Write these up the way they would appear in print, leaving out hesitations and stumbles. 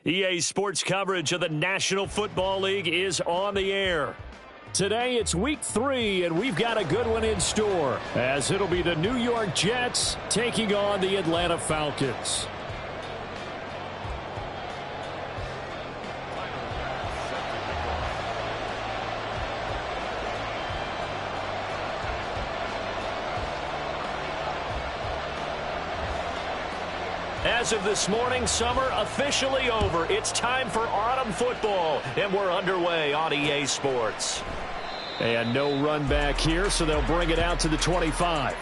EA Sports coverage of the National Football League is on the air. Today it's week 3, and we've got a good one in store, as it'll be the New York Jets taking on the Atlanta Falcons. As of this morning, summer officially over. It's time for autumn football, and we're underway on EA Sports. And no run back here, so they'll bring it out to the 25.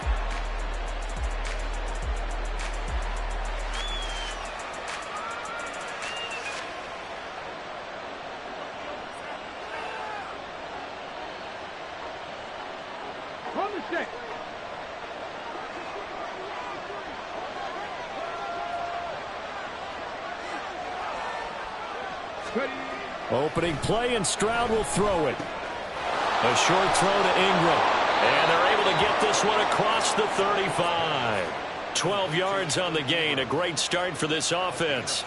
Opening play, and Stroud will throw it. A short throw to Ingram. And they're able to get this one across the 35. 12 yards on the gain. A great start for this offense.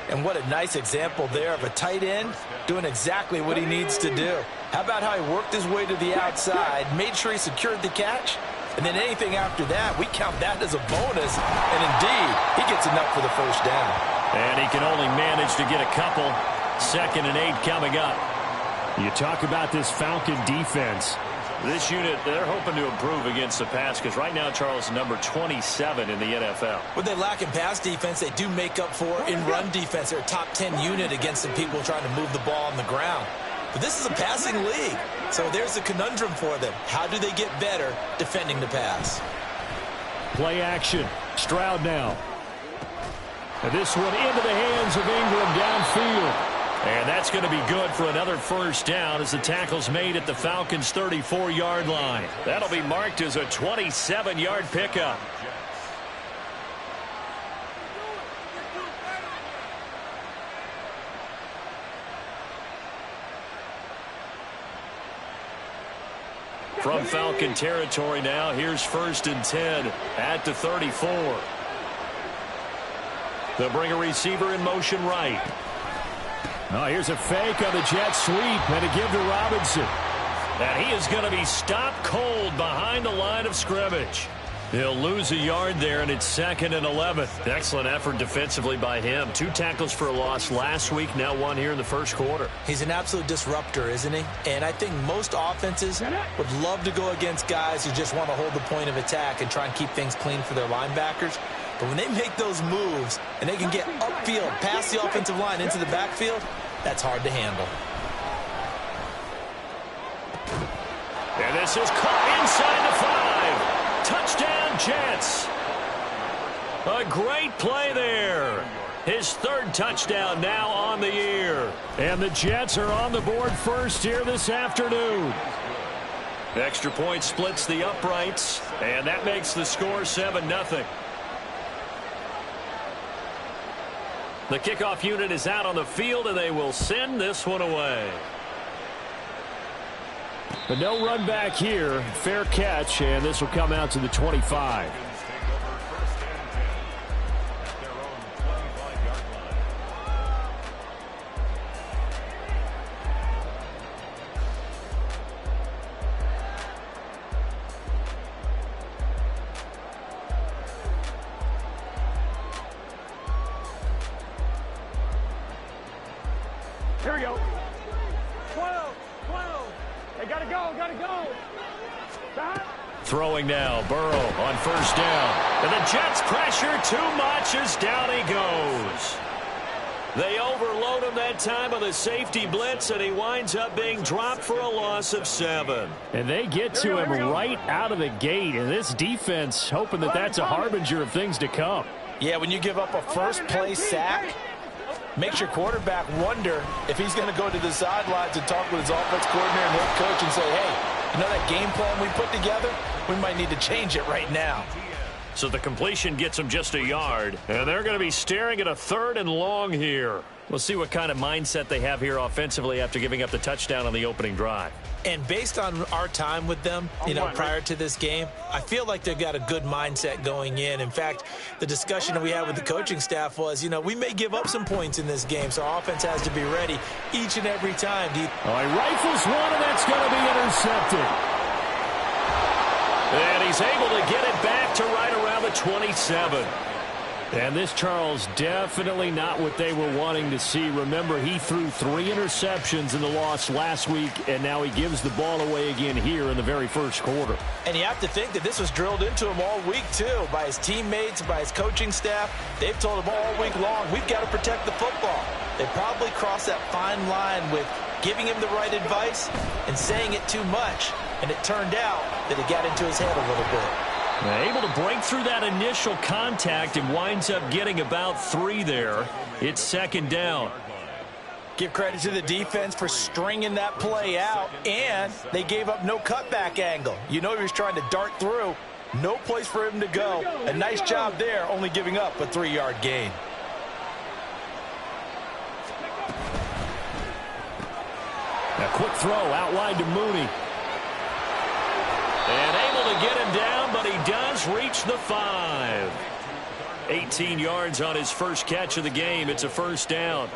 And what a nice example there of a tight end doing exactly what he needs to do. How about how he worked his way to the outside, made sure he secured the catch, and then anything after that, we count that as a bonus. And indeed, he gets enough for the first down. And he can only manage to get a couple. 2nd and 8 coming up. You talk about this Falcon defense. This unit, they're hoping to improve against the pass because right now, Charles, number 27 in the NFL. When they lack in pass defense, they do make up for in run defense. They're a top 10 unit against some people trying to move the ball on the ground. But this is a passing league, so there's a conundrum for them. How do they get better defending the pass? Play action. Stroud now. And this one into the hands of Ingram downfield. And that's going to be good for another first down as the tackle's made at the Falcons' 34-yard line. That'll be marked as a 27-yard pickup. From Falcon territory now, here's 1st and 10 at the 34. They'll bring a receiver in motion right. Oh, here's a fake on the jet sweep, and a give to Robinson. And he is going to be stopped cold behind the line of scrimmage. He'll lose a yard there, and it's 2nd and 11. Excellent effort defensively by him. 2 tackles for a loss last week, now 1 here in the first quarter. He's an absolute disruptor, isn't he? And I think most offenses would love to go against guys who just want to hold the point of attack and try and keep things clean for their linebackers. But when they make those moves and they can get upfield, past the offensive line into the backfield, that's hard to handle. And this is caught inside the 5. Touchdown, Jets. A great play there. His 3rd touchdown now on the year. And the Jets are on the board first here this afternoon. Extra point splits the uprights, and that makes the score 7-0. The kickoff unit is out on the field, and they will send this one away. But no run back here. Fair catch, and this will come out to the 25. Here we go. 12. They gotta go. Throwing now, Burrow on 1st down. And the Jets pressure too much as down he goes. They overload him that time with a safety blitz, and he winds up being dropped for a loss of 7. And they get to him right out of the gate, and this defense hoping that that's a harbinger of things to come. Yeah, when you give up a first-play sack, makes your quarterback wonder if he's going to go to the sidelines and talk with his offense coordinator and head coach and say, hey, you know that game plan we put together? We might need to change it right now. So the completion gets them just a yard, and they're going to be staring at a 3rd and long here. We'll see what kind of mindset they have here offensively after giving up the touchdown on the opening drive. And based on our time with them, prior to this game, I feel like they've got a good mindset going in. In fact, the discussion that we had with the coaching staff was, we may give up some points in this game, so our offense has to be ready each and every time. He rifles one, and that's going to be intercepted. And he's able to get it back to right around the 27. And this, Charles, definitely not what they were wanting to see. Remember, he threw 3 interceptions in the loss last week, and now he gives the ball away again here in the very first quarter. And you have to think that this was drilled into him all week, too, by his teammates, by his coaching staff. They've told him all week long, we've got to protect the football. They probably crossed that fine line with giving him the right advice and saying it too much. And it turned out that it got into his head a little bit. Able to break through that initial contact and winds up getting about 3 there. It's second down. Give credit to the defense for stringing that play out, and they gave up no cutback angle. He was trying to dart through. No place for him to go. A nice job there, only giving up a 3-yard gain. A quick throw out wide to Mooney. And able to get him down, but he does reach the 5. 18 yards on his first catch of the game. It's a first down.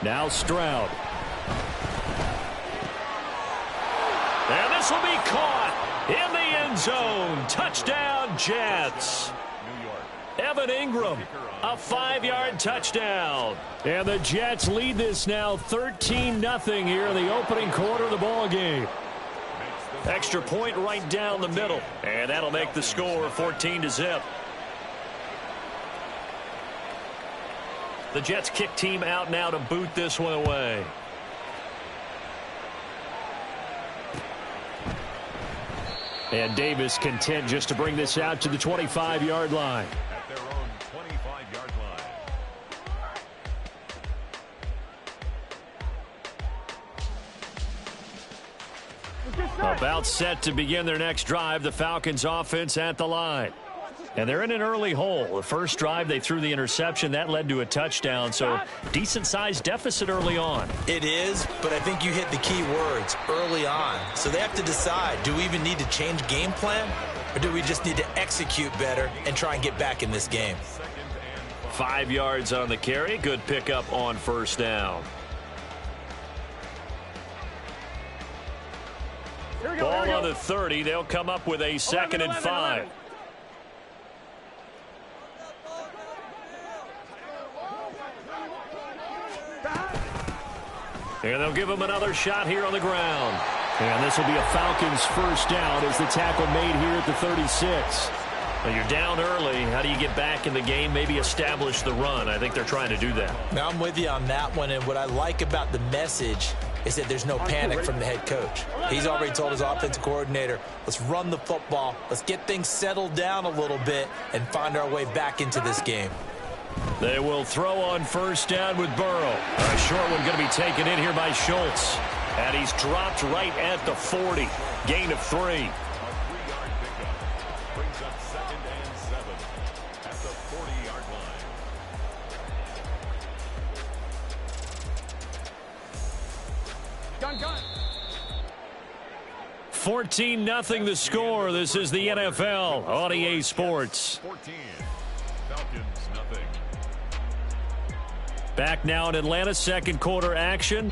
Now Stroud. And this will be caught in the end zone. Touchdown, Jets. Evan Ingram, a 5-yard touchdown. And the Jets lead this now 13-0 here in the opening quarter of the ball game. Extra point right down the middle. And that'll make the score 14-0. The Jets kick team out now to boot this one away. And Davis content just to bring this out to the 25-yard line. At their own 25-yard line. About set to begin their next drive. The Falcons offense at the line. And they're in an early hole. The first drive, they threw the interception. That led to a touchdown, so decent-sized deficit early on. It is, but I think you hit the key words, early on. So they have to decide, do we even need to change game plan, or do we just need to execute better and try and get back in this game? 5 yards on the carry. Good pickup on first down. Ball on the 30. They'll come up with a 2nd and 5. And they'll give him another shot here on the ground. And this will be a Falcons first down as the tackle made here at the 36. Well, you're down early. How do you get back in the game? Maybe establish the run. I think they're trying to do that. Now, I'm with you on that one. And what I like about the message is that there's no panic from the head coach. He's already told his offensive coordinator, let's run the football. Let's get things settled down a little bit and find our way back into this game. They will throw on first down with Burrow. A short one going to be taken in here by Schultz. And he's dropped right at the 40. Gain of 3. A 3-yard pickup brings up 2nd and 7 at the 40-yard line. Gun. 14-0 the score. This is the NFL on EA Sports. 14. Falcons nothing. Back now in Atlanta, second quarter action.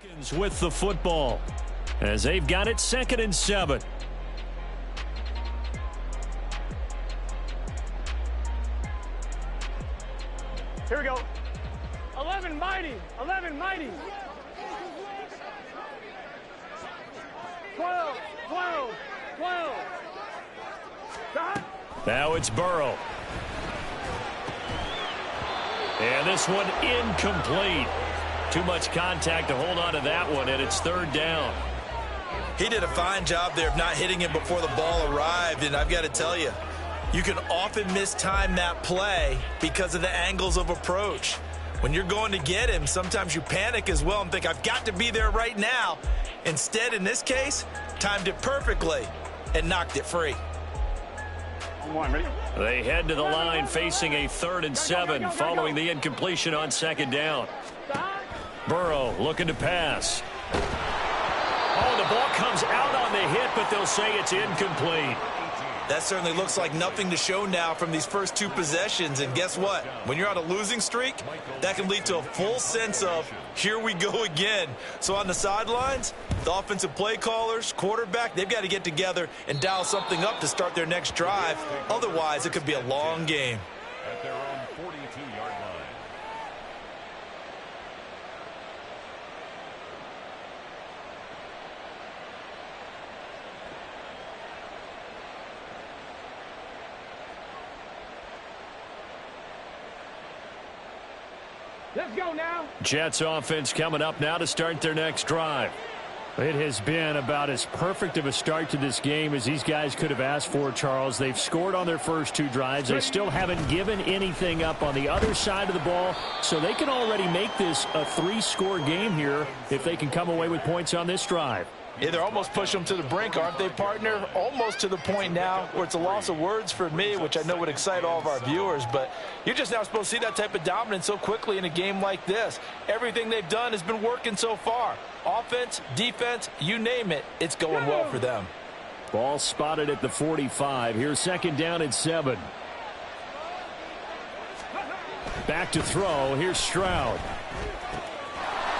Falcons with the football as they've got it 2nd and 7. Here we go. 11 mighty. 11 mighty. 12. 12. 12. Stop. Now it's Burrow. And this one incomplete. Too much contact to hold on to that one, and it's 3rd down. He did a fine job there of not hitting him before the ball arrived, and I've got to tell you, you can often mistime that play because of the angles of approach. When you're going to get him, sometimes you panic as well and think, I've got to be there right now. Instead, in this case, timed it perfectly and knocked it free. Come on, ready? They head to the line facing a 3rd and 7 following the incompletion on 2nd down. Burrow looking to pass. Oh, the ball comes out on the hit, but they'll say it's incomplete. That certainly looks like nothing to show now from these first 2 possessions. And guess what? When you're on a losing streak, that can lead to a full sense of, here we go again. So on the sidelines, the offensive play callers, quarterback, they've got to get together and dial something up to start their next drive. Otherwise, it could be a long game. At their own 42-yard line. Let's go now. Jets offense coming up now to start their next drive. It has been about as perfect of a start to this game as these guys could have asked for, Charles. They've scored on their first 2 drives. They still haven't given anything up on the other side of the ball, so they can already make this a 3-score game here if they can come away with points on this drive. Yeah, they're almost pushing them to the brink, aren't they, partner? Almost to the point now where it's a loss of words for me, which I know would excite all of our viewers. But you're just now supposed to see that type of dominance so quickly in a game like this. Everything they've done has been working so far. Offense, defense, you name it, it's going well for them. Ball spotted at the 45. Here's 2nd down and 7. Back to throw. Here's Stroud.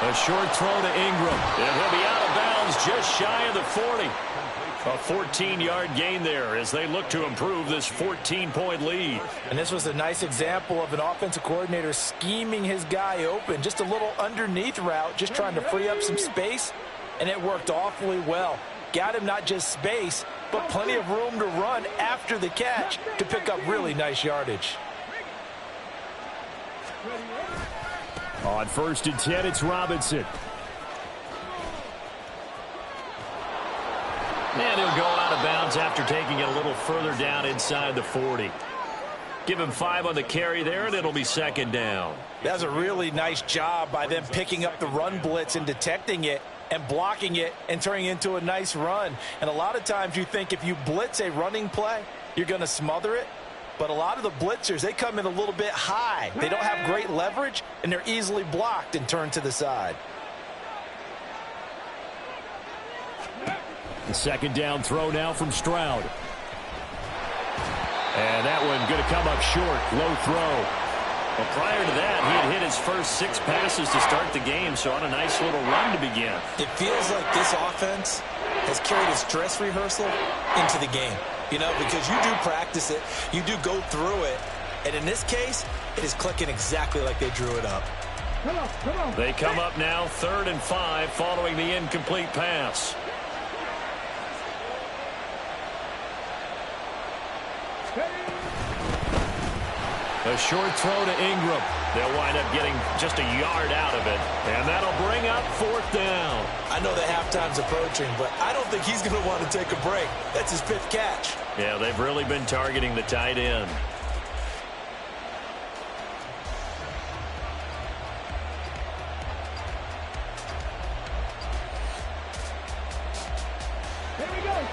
A short throw to Ingram. And he'll be out of bounds just shy of the 40. A 14-yard gain there as they look to improve this 14-point lead. And this was a nice example of an offensive coordinator scheming his guy open. Just a little underneath route, just trying to free up some space, and it worked awfully well. Got him not just space, but plenty of room to run after the catch to pick up really nice yardage. On 1st and 10, it's Robinson. And he'll go out of bounds after taking it a little further down inside the 40. Give him 5 on the carry there, and it'll be 2nd down. That's a really nice job by them picking up the run blitz and detecting it and blocking it and turning it into a nice run. And a lot of times you think if you blitz a running play, you're going to smother it. But a lot of the blitzers, they come in a little bit high. They don't have great leverage, and they're easily blocked and turned to the side. The 2nd down throw now from Stroud. And that one going to come up short. Low throw. Well, prior to that, he had hit his first 6 passes to start the game, so on a nice little run to begin. It feels like this offense has carried its dress rehearsal into the game. You know, because you do practice it, you do go through it, and in this case, it is clicking exactly like they drew it up. Come on, come on. They come up now 3rd and 5 following the incomplete pass. A short throw to Ingram. They'll wind up getting just a yard out of it, and that'll bring up 4th down. I know the halftime's approaching, but I don't think he's going to want to take a break. That's his 5th catch. Yeah, they've really been targeting the tight end.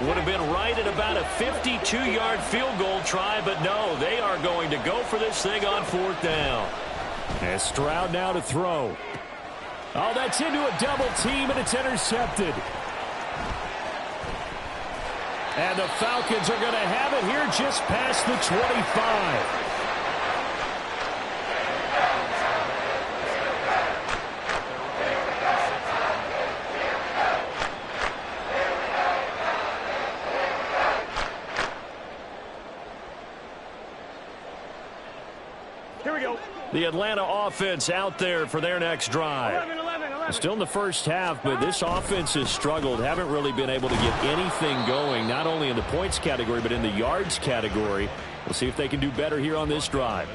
Would have been right at about a 52-yard field goal try, but no, they are going to go for this thing on 4th down. And Stroud now to throw. Oh, that's into a double team, and it's intercepted. And the Falcons are going to have it here just past the 25. The Atlanta offense out there for their next drive. 11. Still in the first half, but this offense has struggled. Haven't really been able to get anything going, not only in the points category, but in the yards category. We'll see if they can do better here on this drive.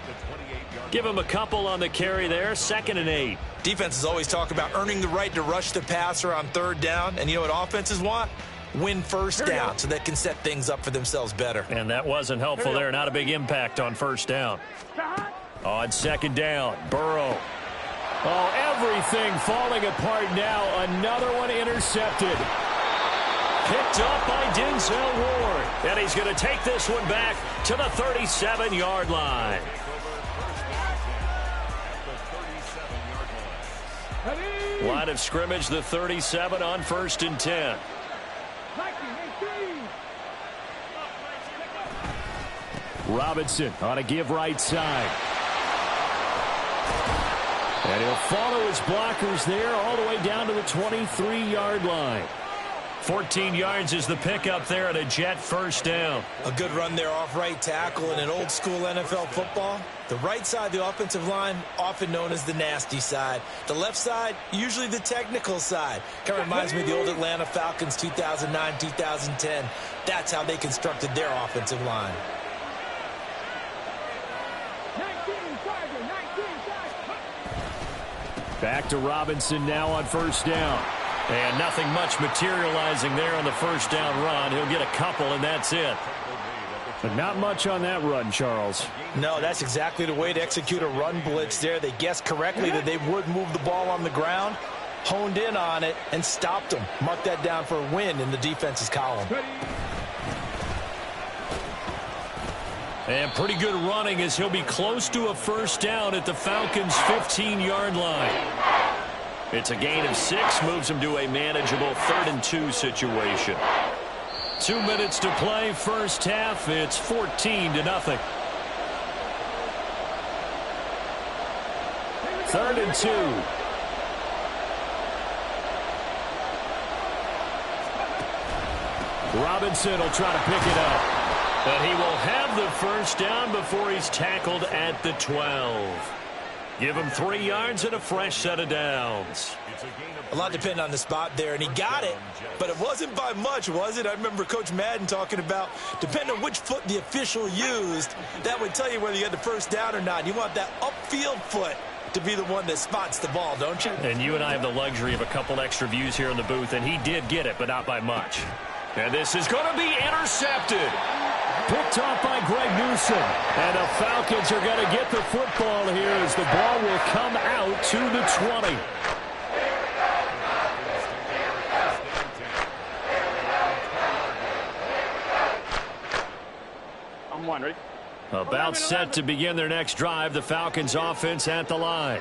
Give them a couple on the carry there, 2nd and 8. Defenses always talk about earning the right to rush the passer on 3rd down. And you know what offenses want? Win first down so they can set things up for themselves better. And that wasn't helpful there. Not a big impact on 1st down. On 2nd down, Burrow. Oh, everything falling apart now. Another one intercepted. Picked up by Denzel Ward. And he's going to take this one back to the 37-yard line. Line of scrimmage, the 37 on 1st and 10. Robinson on a give right side. And he'll follow his blockers there all the way down to the 23-yard line. 14 yards is the pickup there at a Jet 1st down. A good run there off right tackle in an old school NFL football. The right side, the offensive line, often known as the nasty side. The left side, usually the technical side. Kind of reminds me of the old Atlanta Falcons 2009, 2010. That's how they constructed their offensive line. Back to Robinson now on 1st down. And nothing much materializing there on the 1st down run. He'll get a couple, and that's it. But not much on that run, Charles. No, that's exactly the way to execute a run blitz there. They guessed correctly that they would move the ball on the ground, honed in on it, and stopped them. Mark that down for a win in the defense's column. And pretty good running as he'll be close to a 1st down at the Falcons' 15-yard line. It's a gain of 6, moves him to a manageable 3rd and 2 situation. 2 minutes to play, 1st half. It's 14-0. 3rd and 2. Robinson will try to pick it up. But he will have the 1st down before he's tackled at the 12. Give him 3 yards and a fresh set of downs. A lot depended on the spot there, and he got it, but it wasn't by much, was it? I remember Coach Madden talking about, depending on which foot the official used, that would tell you whether you had the 1st down or not. You want that upfield foot to be the one that spots the ball, don't you? And you and I have the luxury of a couple extra views here in the booth, and he did get it, but not by much. And this is going to be intercepted. Picked off by Greg Newsom. And the Falcons are going to get the football here as the ball will come out to the 20. I'm one, ready? About set to begin their next drive. The Falcons offense at the line.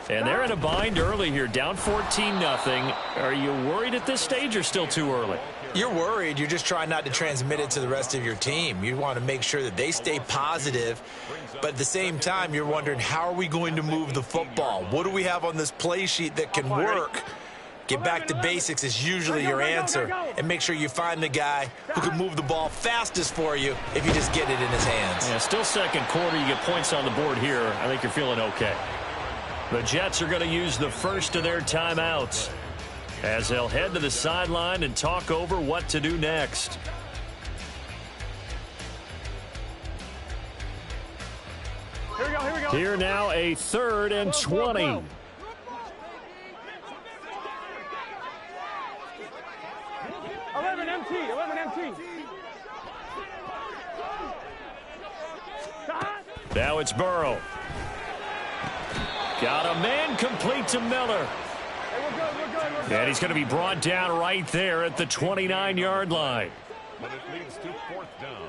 And they're in a bind early here, down 14-0. Are you worried at this stage or still too early? You're worried. You're just trying not to transmit it to the rest of your team. You want to make sure that they stay positive. But at the same time, you're wondering, how are we going to move the football? What do we have on this play sheet that can work? Get back to basics is usually your answer. And make sure you find the guy who can move the ball fastest for you if you just get it in his hands. Yeah, still 2nd quarter. You get points on the board here. I think you're feeling okay. The Jets are going to use the first of their timeouts as they'll head to the sideline and talk over what to do next. Here we go. Here now, a 3rd and 20. 11 MT. Now it's Burrow. Got a man complete to Miller. We're good. And he's going to be brought down right there at the 29-yard line. But it leads to 4th down.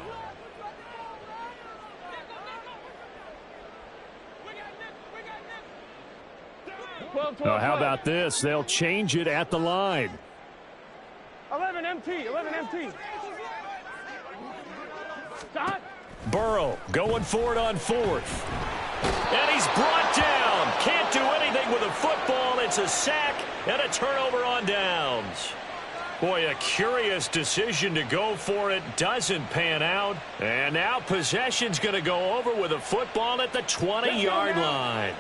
Now, how about this? They'll change it at the line. 11 MT. Stop. Burrow going for it on 4th. And he's brought down. Can't do anything with a football. It's a sack and a turnover on downs. Boy, a curious decision to go for it. Doesn't pan out. And now possession's going to go over with a football at the 20-yard line.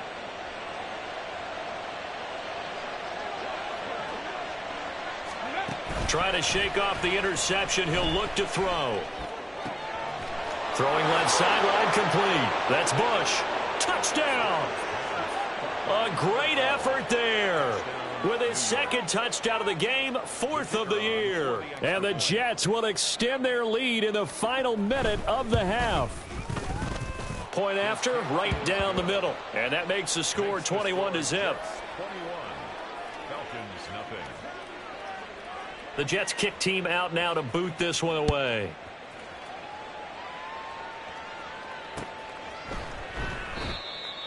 Trying to shake off the interception. He'll look to throw. Throwing left sideline complete. That's Bush. Touchdown. A great effort there. With his second touchdown of the game, fourth of the year. And the Jets will extend their lead in the final minute of the half. Point after, right down the middle. And that makes the score 21-0. The Jets kick team out now to boot this one away.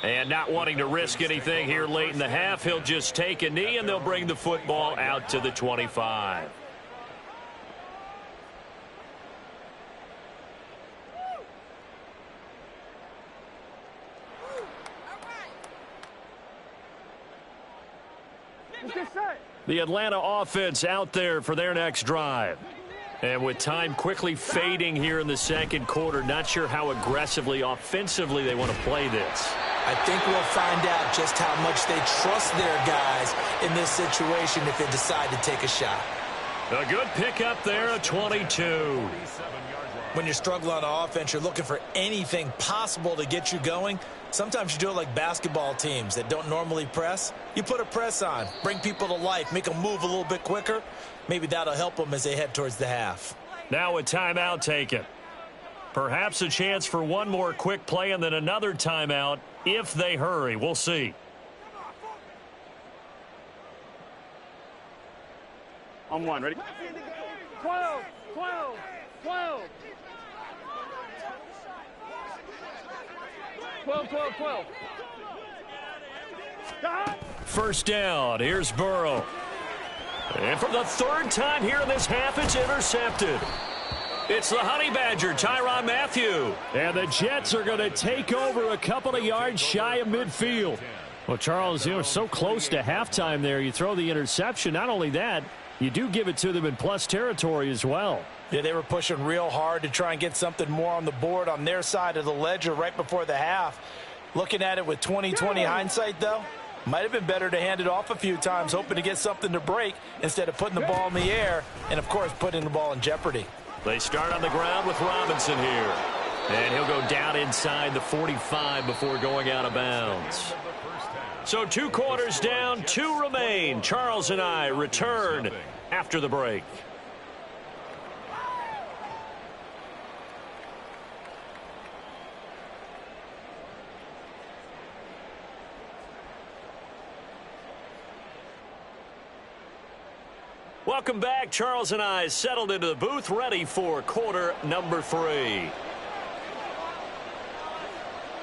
And not wanting to risk anything here late in the half, he'll just take a knee and they'll bring the football out to the 25. The Atlanta offense out there for their next drive. And with time quickly fading here in the second quarter, not sure how aggressively, offensively they want to play this. I think we'll find out just how much they trust their guys in this situation if they decide to take a shot. A good pickup there, a 22. When you're struggling on offense, you're looking for anything possible to get you going. Sometimes you do it like basketball teams that don't normally press. You put a press on, bring people to life, make them move a little bit quicker. Maybe that'll help them as they head towards the half. Now a timeout taken. Perhaps a chance for one more quick play and then another timeout if they hurry. We'll see. On one, ready? 12, 12, 12. 12, 12, 12. First down. Here's Burrow. And for the third time here in this half, it's intercepted. It's the Honey Badger, Tyrann Mathieu. And the Jets are going to take over a couple of yards shy of midfield. Well, Charles, you were so close to halftime there. You throw the interception. Not only that, you do give it to them in plus territory as well. Yeah, they were pushing real hard to try and get something more on the board on their side of the ledger right before the half. Looking at it with 20/20 hindsight, though, might have been better to hand it off a few times, hoping to get something to break instead of putting the ball in the air and, of course, putting the ball in jeopardy. They start on the ground with Robinson here. And he'll go down inside the 45 before going out of bounds. So 2 quarters down, 2 remain. Charles and I return after the break. Welcome back. Charles and I settled into the booth, ready for quarter number 3.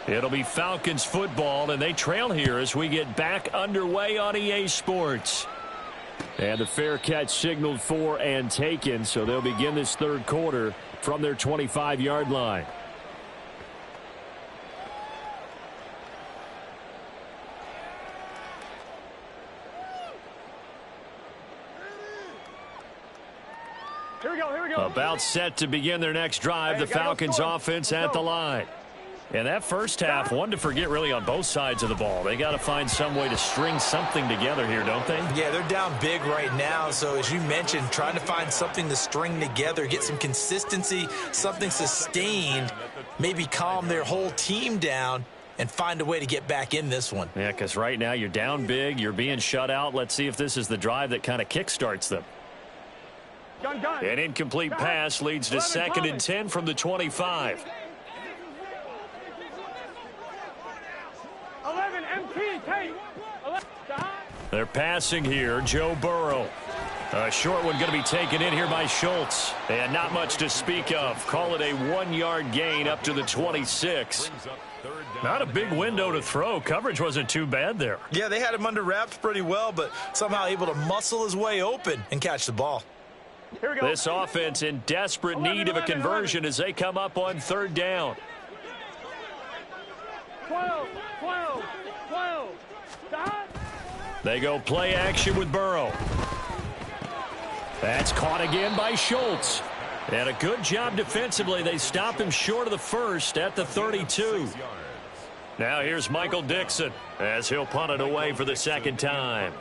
It'll be Falcons football, and they trail here as we get back underway on EA Sports. And the fair catch signaled for and taken, so they'll begin this third quarter from their 25-yard line. Here we go, here we go. About set to begin their next drive, the Falcons offense at the line. And that first half, one to forget really on both sides of the ball. They got to find some way to string something together here, don't they? Yeah, they're down big right now. So as you mentioned, trying to find something to string together, get some consistency, something sustained, maybe calm their whole team down and find a way to get back in this one. Yeah, because right now you're down big, you're being shut out. Let's see if this is the drive that kind of kickstarts them. Gun. An incomplete pass leads to 2nd and 10 from the 25. 11 MP, take. 11. They're passing here. Joe Burrow. A short one going to be taken in here by Schultz. And not much to speak of. Call it a 1-yard gain up to the 26. Not a big window to throw. Coverage wasn't too bad there. Yeah, they had him under wraps pretty well, but somehow able to muscle his way open and catch the ball. Here we go. This offense in desperate need of a conversion as they come up on 3rd down. 12. They go play action with Burrow. That's caught again by Schultz. And a good job defensively. They stop him short of the first at the 32. Now here's Michael Dixon as he'll punt it away for the second time.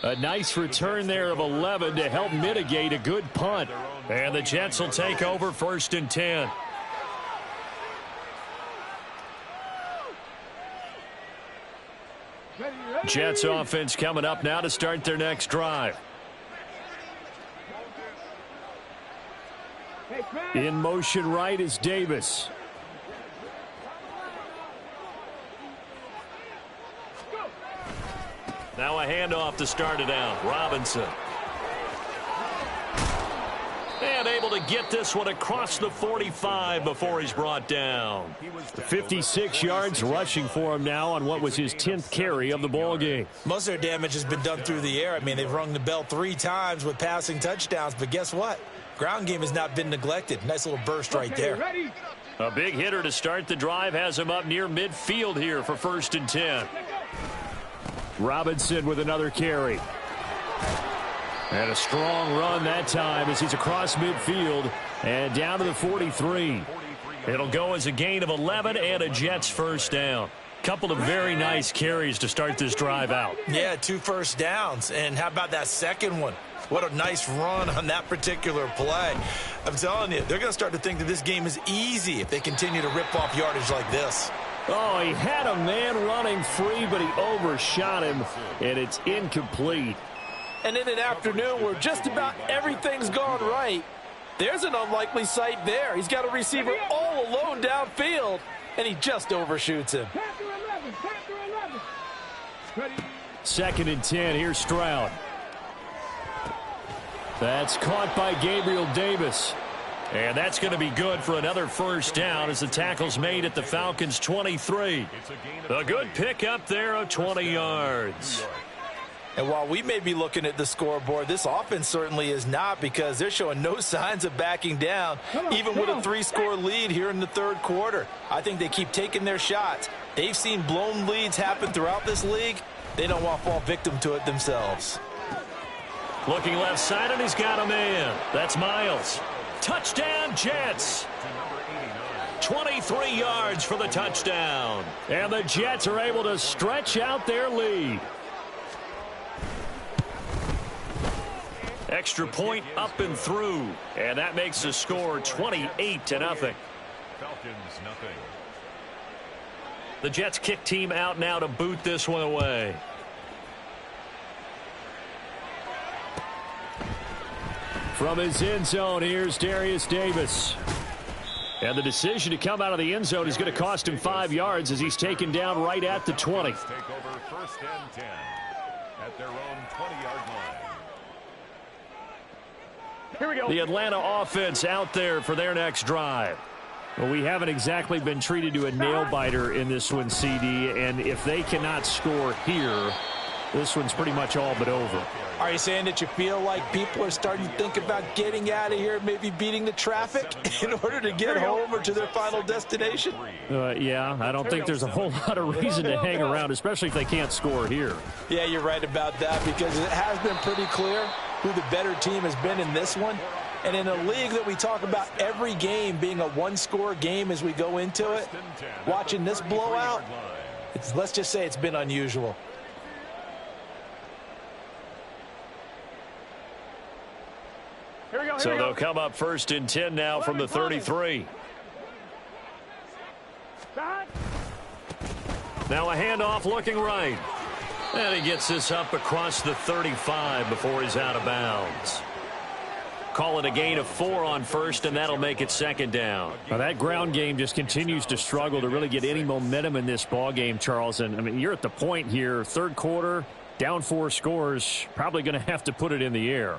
A nice return there of 11 to help mitigate a good punt. And the Jets will take over 1st and 10. Jets offense coming up now to start their next drive. In motion right is Davis. Now a handoff to start it out. Robinson. And able to get this one across the 45 before he's brought down. 56 yards rushing for him now on what was his 10th carry of the ball game. Most of their damage has been done through the air. I mean, they've rung the bell 3 times with passing touchdowns, but guess what? Ground game has not been neglected. Nice little burst right there. A big hitter to start the drive has him up near midfield here for 1st and 10. Robinson with another carry. And a strong run that time as he's across midfield and down to the 43. It'll go as a gain of 11 and a Jets first down. Couple of very nice carries to start this drive out. Yeah, 2 first downs. And how about that second one? What a nice run on that particular play. I'm telling you, they're going to start to think that this game is easy if they continue to rip off yardage like this. Oh, he had a man running free, but he overshot him, and it's incomplete. And in an afternoon where just about everything's gone right, there's an unlikely sight there. He's got a receiver all alone downfield, and he just overshoots him. 2nd and 10. Here's Stroud. That's caught by Gabriel Davis. And that's going to be good for another first down as the tackle's made at the Falcons' 23. A good pickup there of 20 yards. And while we may be looking at the scoreboard, this offense certainly is not, because they're showing no signs of backing down, even with a 3-score lead here in the 3rd quarter. I think they keep taking their shots. They've seen blown leads happen throughout this league. They don't want to fall victim to it themselves. Looking left side, and he's got a man. That's Miles. Touchdown, Jets. 23 yards for the touchdown. And the Jets are able to stretch out their lead. Extra point up and through. And that makes the score 28-0. Falcons, nothing. The Jets kick team out now to boot this one away. From his end zone, here's Darius Davis. And the decision to come out of the end zone is going to cost him 5 yards as he's taken down right at the 20. Take over 1st and 10 at their own 20-yard line. Here we go. The Atlanta offense out there for their next drive. Well, we haven't exactly been treated to a nail-biter in this one, CD, and if they cannot score here, this one's pretty much all but over. Are you saying that you feel like people are starting to think about getting out of here, maybe beating the traffic in order to get home or to their final destination? Yeah, I don't think there's a whole lot of reason to hang around, especially if they can't score here. Yeah, you're right about that, because it has been pretty clear who the better team has been in this one. And in a league that we talk about every game being a 1-score game as we go into it, watching this blowout, let's just say it's been unusual. Here we go. So they'll come up 1st and 10 now from the 33. Now a handoff looking right. And he gets this up across the 35 before he's out of bounds. Call it a gain of 4 on 1st, and that'll make it 2nd down. Now that ground game just continues to struggle to really get any momentum in this ball game, Charles. And I mean, you're at the point here, 3rd quarter, down 4 scores, probably going to have to put it in the air.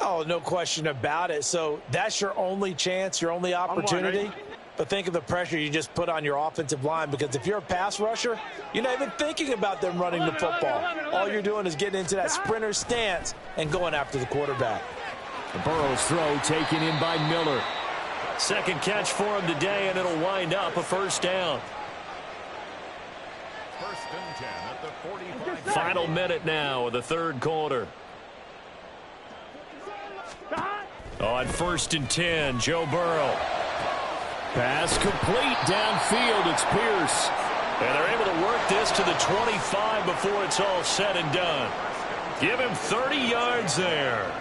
Oh, no question about it. So that's your only chance, your only opportunity. But think of the pressure you just put on your offensive line, because if you're a pass rusher, you're not even thinking about them running the football. All you're doing is getting into that sprinter stance and going after the quarterback. The Burrow's throw taken in by Miller. Second catch for him today, and it'll wind up a first down. First and 10 at the 45. Final minute now of the third quarter. On first and 10, Joe Burrow. Pass complete downfield. It's Pierce. And they're able to work this to the 25 before it's all said and done. Give him 30 yards there.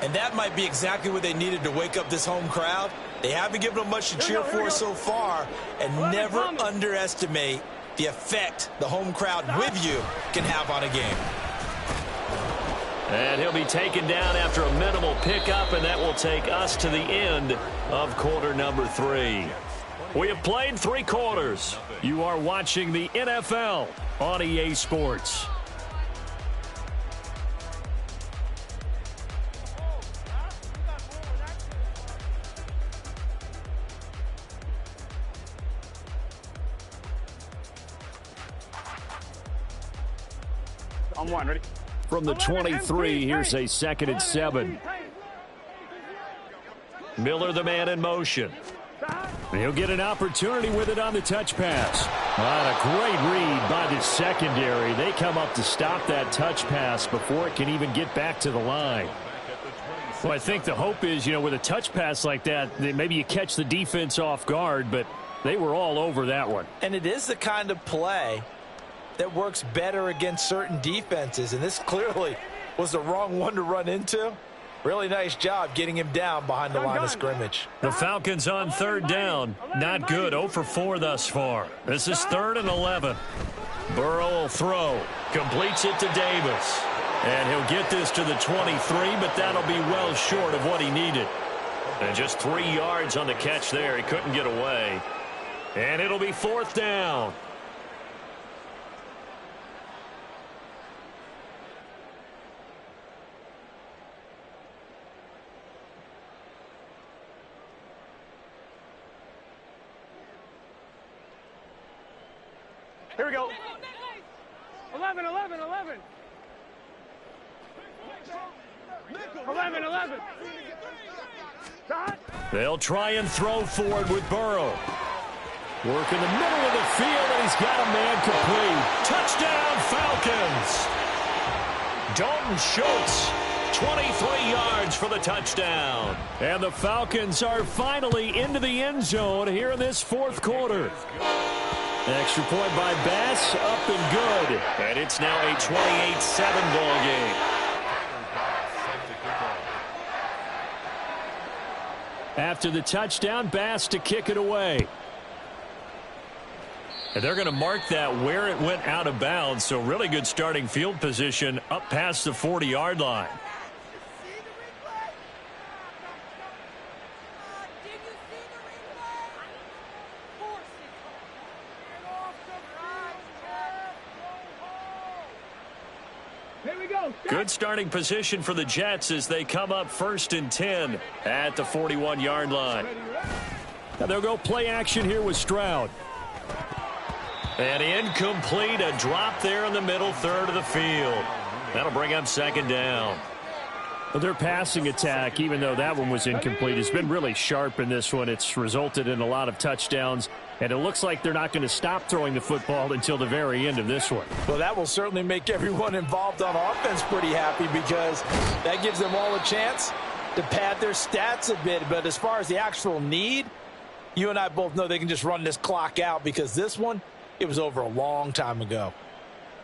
And that might be exactly what they needed to wake up this home crowd. They haven't given them much to cheer for so far. And never underestimate the effect the home crowd with you can have on a game. And he'll be taken down after a minimal pickup, and that will take us to the end of quarter number 3. We have played 3 quarters. You are watching the NFL on EA Sports. On one, ready? From the 23, here's a 2nd and 7. Miller, the man in motion. He'll get an opportunity with it on the touch pass. A great read by the secondary. They come up to stop that touch pass before it can even get back to the line. Well, I think the hope is, with a touch pass like that maybe you catch the defense off guard, but they were all over that one. And it is the kind of play that works better against certain defenses, and this clearly was the wrong one to run into. Really nice job getting him down behind the line of scrimmage. The Falcons on third down. Not good. 0 for 4 thus far. This is 3rd and 11. Burrow will throw. Completes it to Davis. And he'll get this to the 23, but that'll be well short of what he needed. And just 3 yards on the catch there. He couldn't get away. And it'll be 4th down. Here we go. 11, 11, 11. 11, 11. They'll try and throw forward with Burrow. Work in the middle of the field, and he's got a man complete. Touchdown, Falcons. Dalton Schultz, 23 yards for the touchdown. And the Falcons are finally into the end zone here in this 4th quarter. Extra point by Bass, up and good. And it's now a 28-7 ball game. After the touchdown, Bass to kick it away. And they're going to mark that where it went out of bounds, so really good starting field position up past the 40-yard line. Good starting position for the Jets as they come up 1st and 10 at the 41-yard line. Now they'll go play action here with Stroud. And incomplete, a drop there in the middle third of the field. That'll bring up 2nd down. Well, their passing attack, even though that one was incomplete, has been really sharp in this one. It's resulted in a lot of touchdowns, and it looks like they're not going to stop throwing the football until the very end of this one. Well, that will certainly make everyone involved on offense pretty happy because that gives them all a chance to pad their stats a bit. But as far as the actual need, you and I both know they can just run this clock out because this one, it was over a long time ago.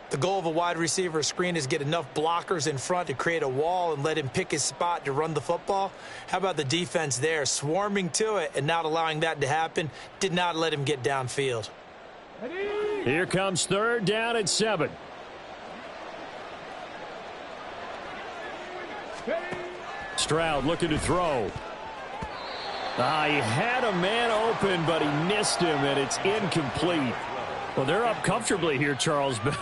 The goal of a wide receiver screen is get enough blockers in front to create a wall and let him pick his spot to run the football. How about the defense there, swarming to it and not allowing that to happen? Did not let him get downfield. Here comes 3rd down and 7. Stroud looking to throw. He had a man open, but he missed him, and it's incomplete. Well, they're up comfortably here, Charles, but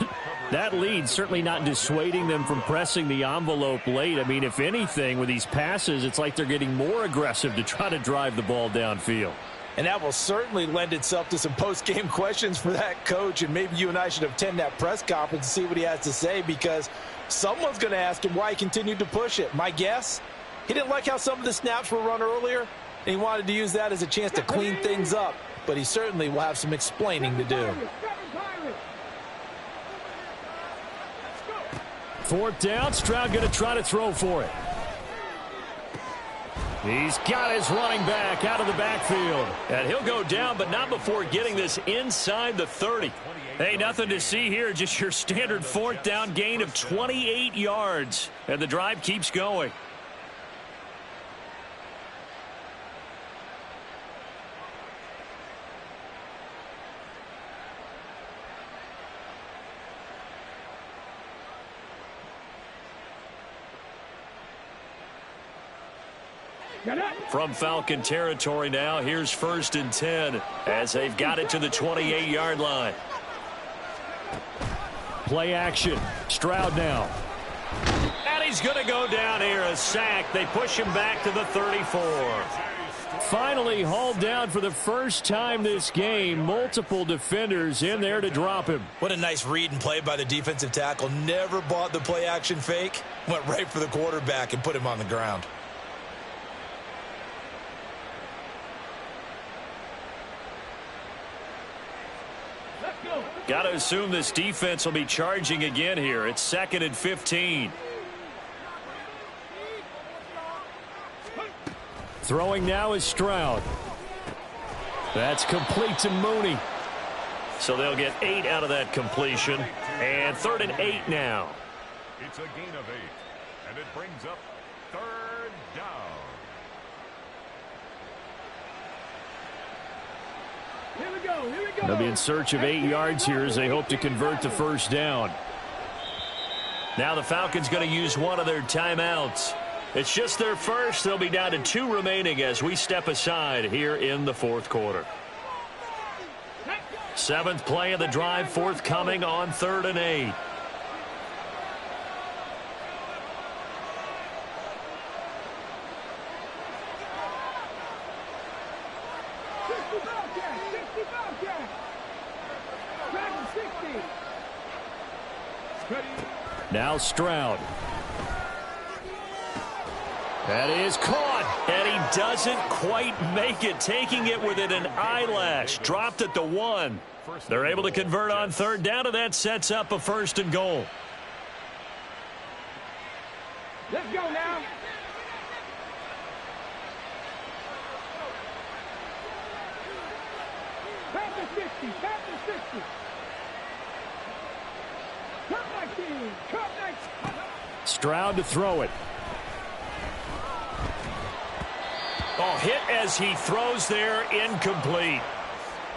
that lead certainly not dissuading them from pressing the envelope late. I mean, if anything, with these passes, it's like they're getting more aggressive to try to drive the ball downfield. And that will certainly lend itself to some post-game questions for that coach, and maybe you and I should attend that press conference and see what he has to say because someone's going to ask him why he continued to push it. My guess, he didn't like how some of the snaps were run earlier, He wanted to use that as a chance to clean things up, but he certainly will have some explaining to do. Fourth down, Stroud going to try to throw for it. He's got his running back out of the backfield. And he'll go down, but not before getting this inside the 30. Hey, nothing to see here, just your standard fourth down gain of 28 yards. And the drive keeps going. From Falcon territory now, here's 1st and 10 as they've got it to the 28-yard line. Play action. Stroud now. And he's going to go down here, a sack. They push him back to the 34. Finally hauled down for the first time this game. Multiple defenders in there to drop him. What a nice read and play by the defensive tackle. Never bought the play action fake. Went right for the quarterback and put him on the ground. Got to assume this defense will be charging again here. It's 2nd and 15. Throwing now is Stroud. That's complete to Mooney. So they'll get 8 out of that completion. And 3rd and 8 now. It's a gain of 8. And it brings up 3rd down. They'll be in search of 8 yards here as they hope to convert the first down. Now the Falcons going to use one of their timeouts. It's just their first. They'll be down to 2 remaining as we step aside here in the 4th quarter. 7th play of the drive forthcoming on 3rd and 8. Now Stroud. That is caught, and he doesn't quite make it, taking it within an eyelash. Dropped at the 1. They're able to convert on 3rd down, and that sets up a 1st and goal. Let's go now. Pass the 60, pass the 60. Stroud to throw it. Oh, hit as he throws there, incomplete.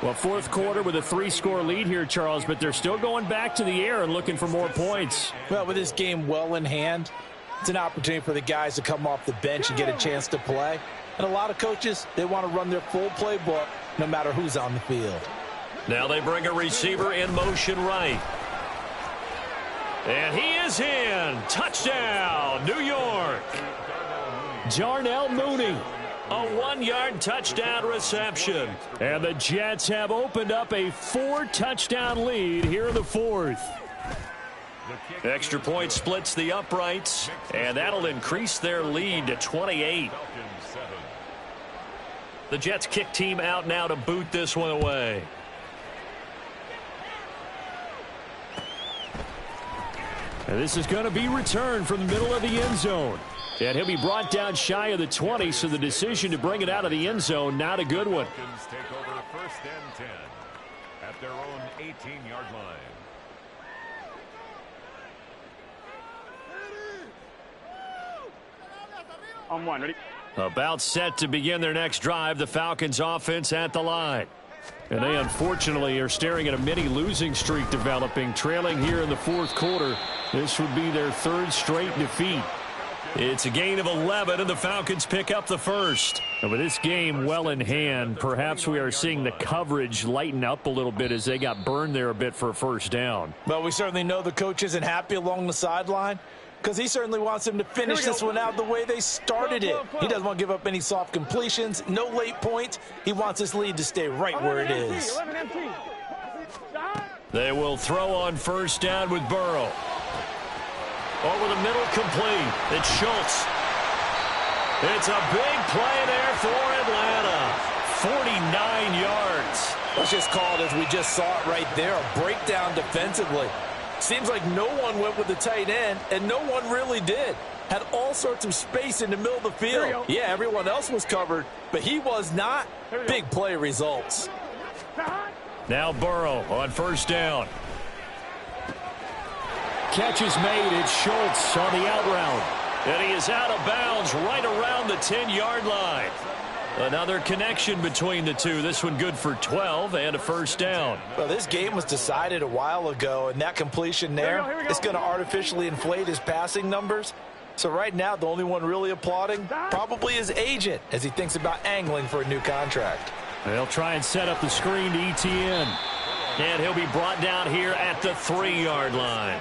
Well, 4th quarter with a 3-score lead here, Charles, but they're still going back to the air and looking for more points. Well, with this game well in hand, it's an opportunity for the guys to come off the bench and get a chance to play. And a lot of coaches, they want to run their full playbook no matter who's on the field. Now they bring a receiver in motion right. And he is in. Touchdown, New York. Darnell Mooney. A 1-yard touchdown reception. And the Jets have opened up a 4-touchdown lead here in the 4th. Extra point splits the uprights, and that'll increase their lead to 28. The Jets kick team out now to boot this one away. And this is going to be returned from the middle of the end zone. And he'll be brought down shy of the 20, so the decision to bring it out of the end zone, not a good one. Falcons take over 1st and 10 at their own 18-yard line. On 1, ready? About set to begin their next drive, the Falcons offense at the line. And they unfortunately are staring at a mini losing streak developing, trailing here in the 4th quarter. This would be their 3rd straight defeat. It's a gain of 11, and the Falcons pick up the 1st. And with this game well in hand, perhaps we are seeing the coverage lighten up a little bit as they got burned there a bit for a 1st down. Well, we certainly know the coach isn't happy along the sideline because he certainly wants them to finish this one out the way they started it. He doesn't want to give up any soft completions, no late points. He wants this lead to stay right where it is. They will throw on 1st down with Burrow. Over the middle, complete. It's Schultz. It's a big play there for Atlanta. 49 yards. Let's just call it as we just saw it right there, a breakdown defensively. Seems like no one went with the tight end, and no one really did. Had all sorts of space in the middle of the field. Yeah, everyone else was covered, but he was not. Big play results. Now Burrow on first down. Catch is made. It's Schultz on the out route. And he is out of bounds right around the 10-yard line. Another connection between the two. This one good for 12 and a first down. Well, this game was decided a while ago, and that completion there is going to artificially inflate his passing numbers. So right now, the only one really applauding probably his agent as he thinks about angling for a new contract. They'll try and set up the screen to ETN. And he'll be brought down here at the 3-yard line.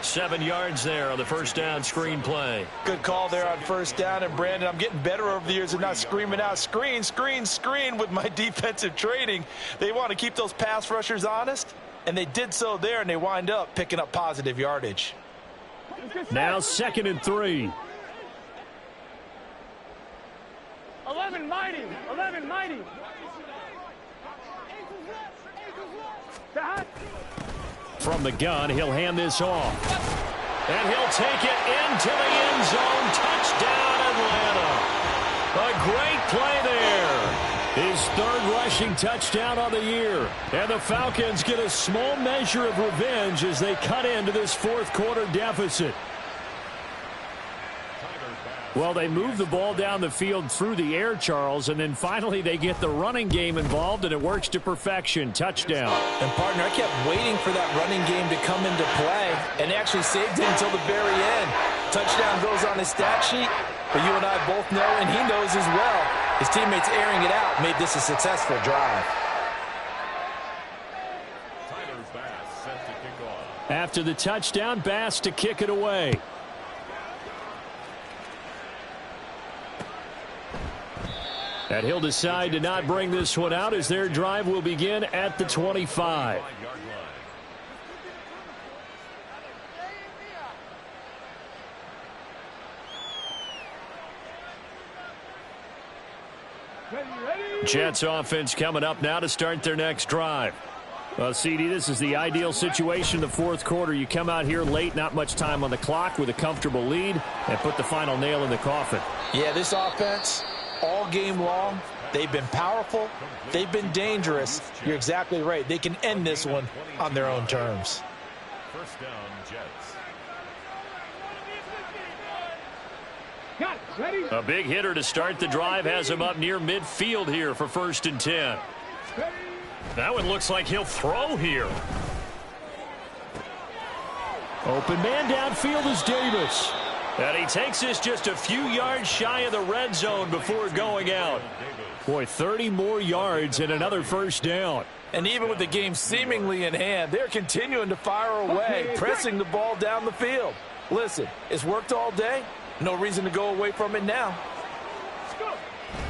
7 yards there on the first down screen play. Good call there on first down. And, Brandon, I'm getting better over the years at not screaming out screen, screen, screen with my defensive training. They want to keep those pass rushers honest, and they did so there, and they wind up picking up positive yardage. Now 2nd and 3. 11 mighty. 11 mighty. From the gun, he'll hand this off. And he'll take it into the end zone. Touchdown, Atlanta. A great play there. His 3rd rushing touchdown on the year. And the Falcons get a small measure of revenge as they cut into this 4th quarter deficit. Well, they move the ball down the field through the air, Charles, and then finally they get the running game involved, and it works to perfection. Touchdown. And, partner, I kept waiting for that running game to come into play, and actually saved it until the very end. Touchdown goes on his stat sheet, but you and I both know, and he knows as well, his teammates airing it out made this a successful drive. After the touchdown, Bass to kick it away. And he'll decide to not bring this one out as their drive will begin at the 25. Jets offense coming up now to start their next drive. Well, CD, this is the ideal situation in the 4th quarter. You come out here late, not much time on the clock with a comfortable lead, and put the final nail in the coffin. Yeah, this offense, all game long, they've been powerful, they've been dangerous. You're exactly right. They can end this one on their own terms. First down, Jets. A big hitter to start the drive has him up near midfield here for 1st and 10. That one looks like he'll throw here. Open man downfield is Davis. And he takes this just a few yards shy of the red zone before going out. Boy, 30 more yards and another first down. And even with the game seemingly in hand, they're continuing to fire away, pressing the ball down the field. Listen, it's worked all day. No reason to go away from it now.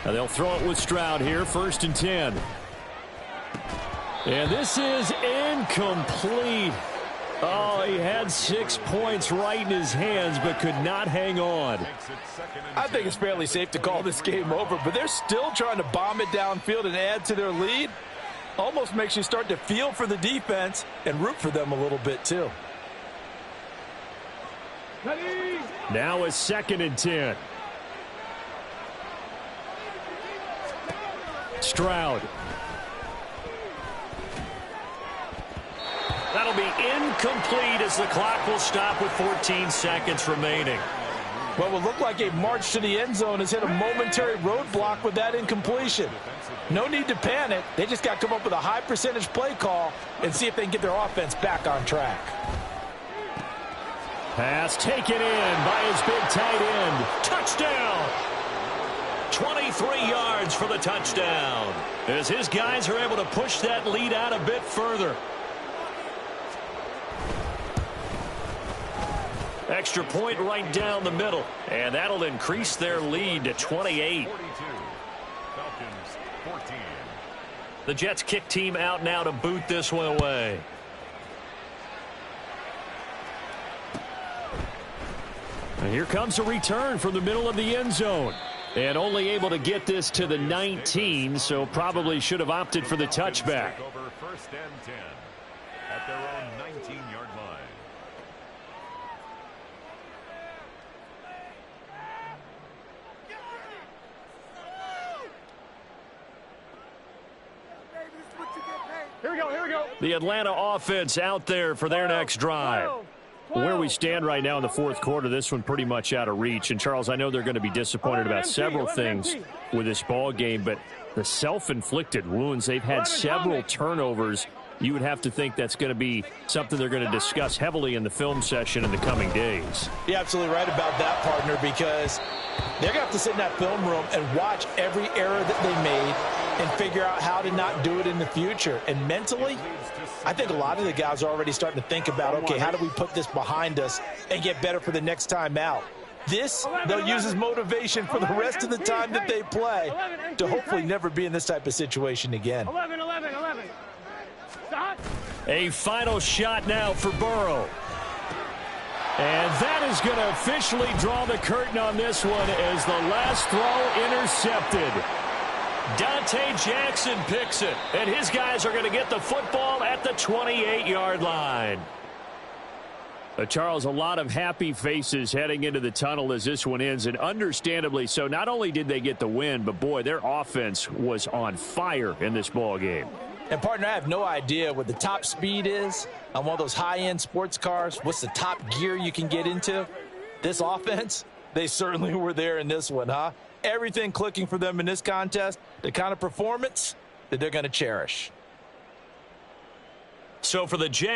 And they'll throw it with Stroud here, 1st and 10. And this is incomplete. Oh, he had 6 points right in his hands, but could not hang on. I think it's fairly safe to call this game over, but they're still trying to bomb it downfield and add to their lead. Almost makes you start to feel for the defense and root for them a little bit, too. Now a 2nd and 10. Stroud. That'll be incomplete as the clock will stop with 14 seconds remaining. What will look like a march to the end zone has hit a momentary roadblock with that incompletion. No need to panic. They just got to come up with a high percentage play call and see if they can get their offense back on track. Pass taken in by his big tight end. Touchdown! 23 yards for the touchdown as his guys are able to push that lead out a bit further. Extra point right down the middle, and that'll increase their lead to 28. 42. Falcons 14. The Jets kick team out now to boot this one away. And here comes a return from the middle of the end zone. And only able to get this to the 19, so probably should have opted for the touchback. Over 1st and 10 at their own 19-yard line. Here we go, here we go. The Atlanta offense out there for their next drive. Where we stand right now in the fourth quarter, this one pretty much out of reach. And, Charles, I know they're going to be disappointed about several things with this ball game, but the self-inflicted wounds, they've had several turnovers. You would have to think that's going to be something they're going to discuss heavily in the film session in the coming days. You're absolutely right about that, partner, because they're going to have to sit in that film room and watch every error that they made and figure out how to not do it in the future. And mentally, I think a lot of the guys are already starting to think about, okay, how do we put this behind us and get better for the next time out? This, they'll use as motivation for the rest of the time that they play to hopefully never be in this type of situation again. 11. Stop. A final shot now for Burrow. And that is going to officially draw the curtain on this one as the last throw intercepted. Dante Jackson picks it, and his guys are going to get the football at the 28-yard line. Charles, a lot of happy faces heading into the tunnel as this one ends, and understandably so. Not only did they get the win, but, boy, their offense was on fire in this ball game. And, partner, I have no idea what the top speed is on one of those high-end sports cars. What's the top gear you can get into? This offense, they certainly were there in this one, huh? Everything clicking for them in this contest, the kind of performance that they're going to cherish. So for the Jets,